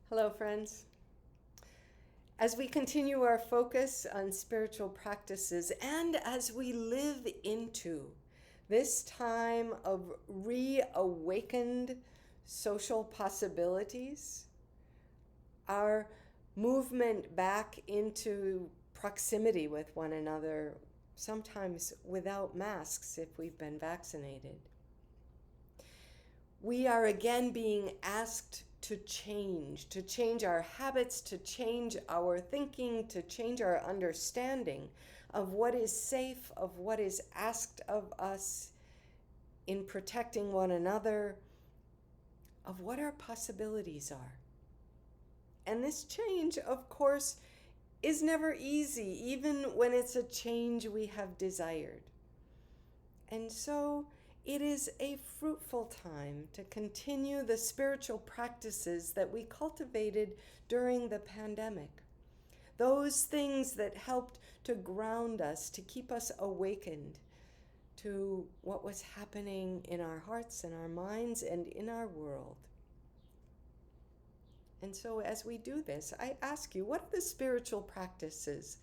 Hello, friends. As we continue our focus on spiritual practices and as we live into this time of reawakened social possibilities, our movement back into proximity with one another, sometimes without masks if we've been vaccinated, we are again being asked to change our habits, to change our thinking, to change our understanding of what is safe, of what is asked of us in protecting one another, of what our possibilities are. And this change, of course, is never easy, even when it's a change we have desired. And so it is a fruitful time to continue the spiritual practices that we cultivated during the pandemic. Those things that helped to ground us, to keep us awakened to what was happening in our hearts and our minds and in our world. And so as we do this, I ask you, what are the spiritual practices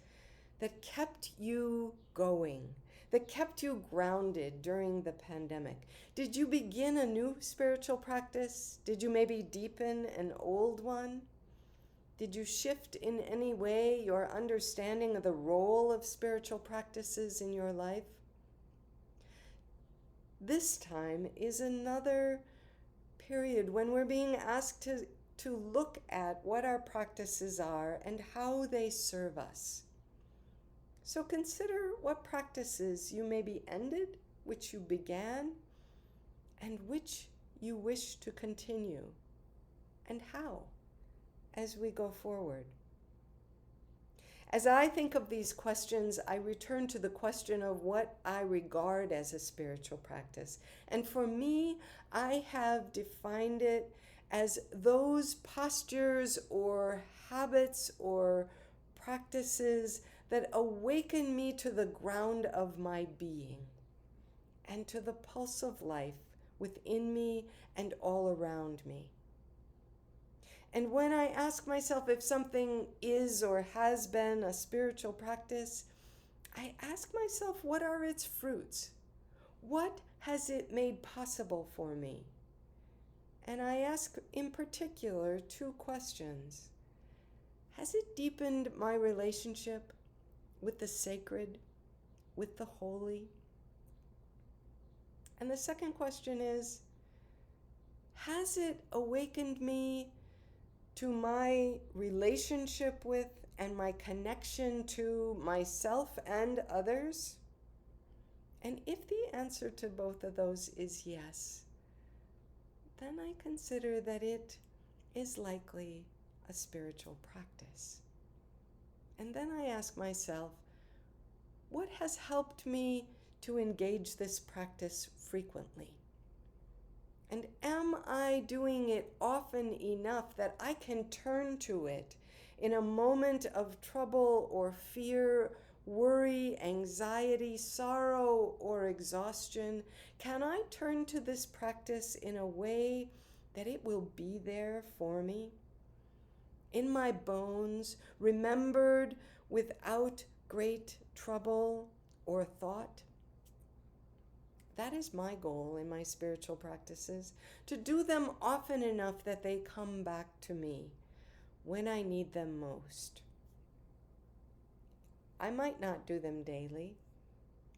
that kept you going, that kept you grounded during the pandemic? Did you begin a new spiritual practice? Did you maybe deepen an old one? Did you shift in any way your understanding of the role of spiritual practices in your life? This time is another period when we're being asked to look at what our practices are and how they serve us. So consider what practices you maybe ended, which you began, and which you wish to continue, and how, as we go forward. As I think of these questions, I return to the question of what I regard as a spiritual practice. And for me, I have defined it as those postures or habits or practices that awaken me to the ground of my being and to the pulse of life within me and all around me. And when I ask myself if something is or has been a spiritual practice, I ask myself, what are its fruits? What has it made possible for me? And I ask in particular two questions. Has it deepened my relationship with the sacred, with the holy? And the second question is, has it awakened me to my relationship with and my connection to myself and others? And if the answer to both of those is yes, then I consider that it is likely a spiritual practice. And then I ask myself, what has helped me to engage this practice frequently? And am I doing it often enough that I can turn to it in a moment of trouble or fear, worry, anxiety, sorrow, or exhaustion? Can I turn to this practice in a way that it will be there for me? In my bones, remembered without great trouble or thought? That is my goal in my spiritual practices, to do them often enough that they come back to me when I need them most. I might not do them daily,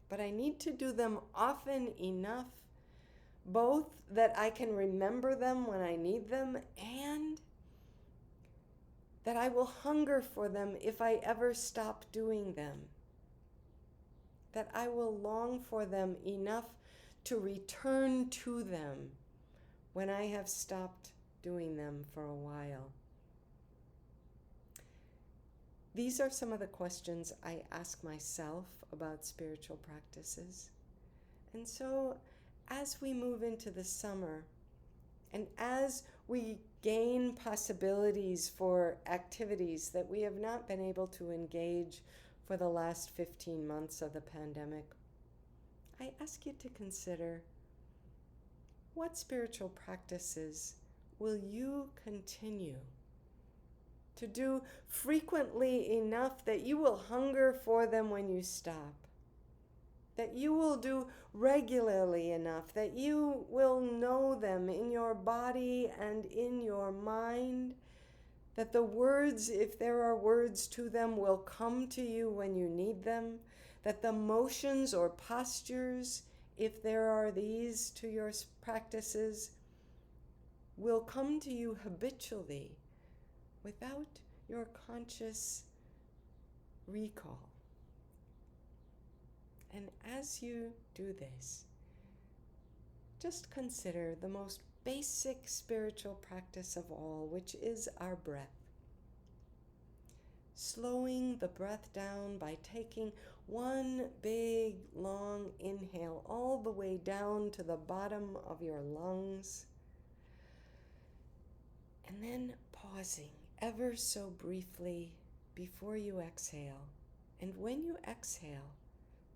but I need to do them often enough, both that I can remember them when I need them and that I will hunger for them if I ever stop doing them. That I will long for them enough to return to them when I have stopped doing them for a while. These are some of the questions I ask myself about spiritual practices. And so as we move into the summer, and as we gain possibilities for activities that we have not been able to engage for the last 15 months of the pandemic, I ask you to consider, what spiritual practices will you continue to do frequently enough that you will hunger for them when you stop, that you will do regularly enough, that you will know them in your body and in your mind, that the words, if there are words to them, will come to you when you need them, that the motions or postures, if there are these to your practices, will come to you habitually without your conscious recall. And as you do this, just consider the most basic spiritual practice of all, which is our breath. Slowing the breath down by taking one big, long inhale all the way down to the bottom of your lungs, and then pausing ever so briefly before you exhale. And when you exhale,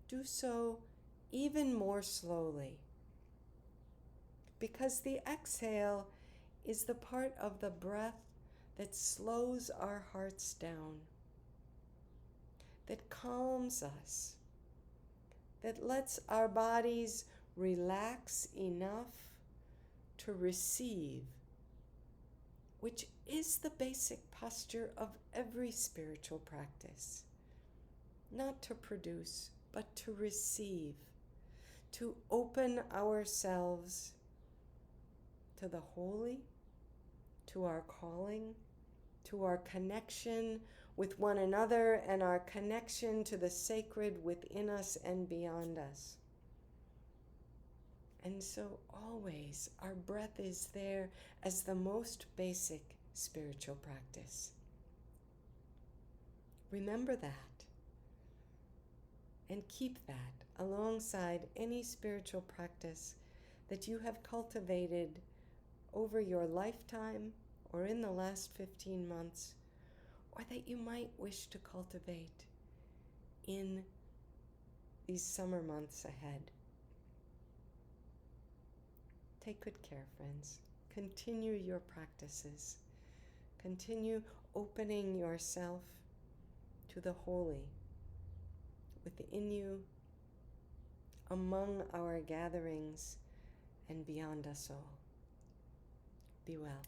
do so even more slowly, because the exhale is the part of the breath that slows our hearts down, that calms us, that lets our bodies relax enough to receive, which is the basic posture of every spiritual practice. Not to produce, but to receive, to open ourselves to the holy, to our calling, to our connection with one another, and our connection to the sacred within us and beyond us. And so always our breath is there as the most basic spiritual practice. Remember that, and keep that alongside any spiritual practice that you have cultivated over your lifetime or in the last 15 months, or that you might wish to cultivate in these summer months ahead. Take good care, friends. Continue your practices. Continue opening yourself to the holy within you, among our gatherings, and beyond us all. Be well.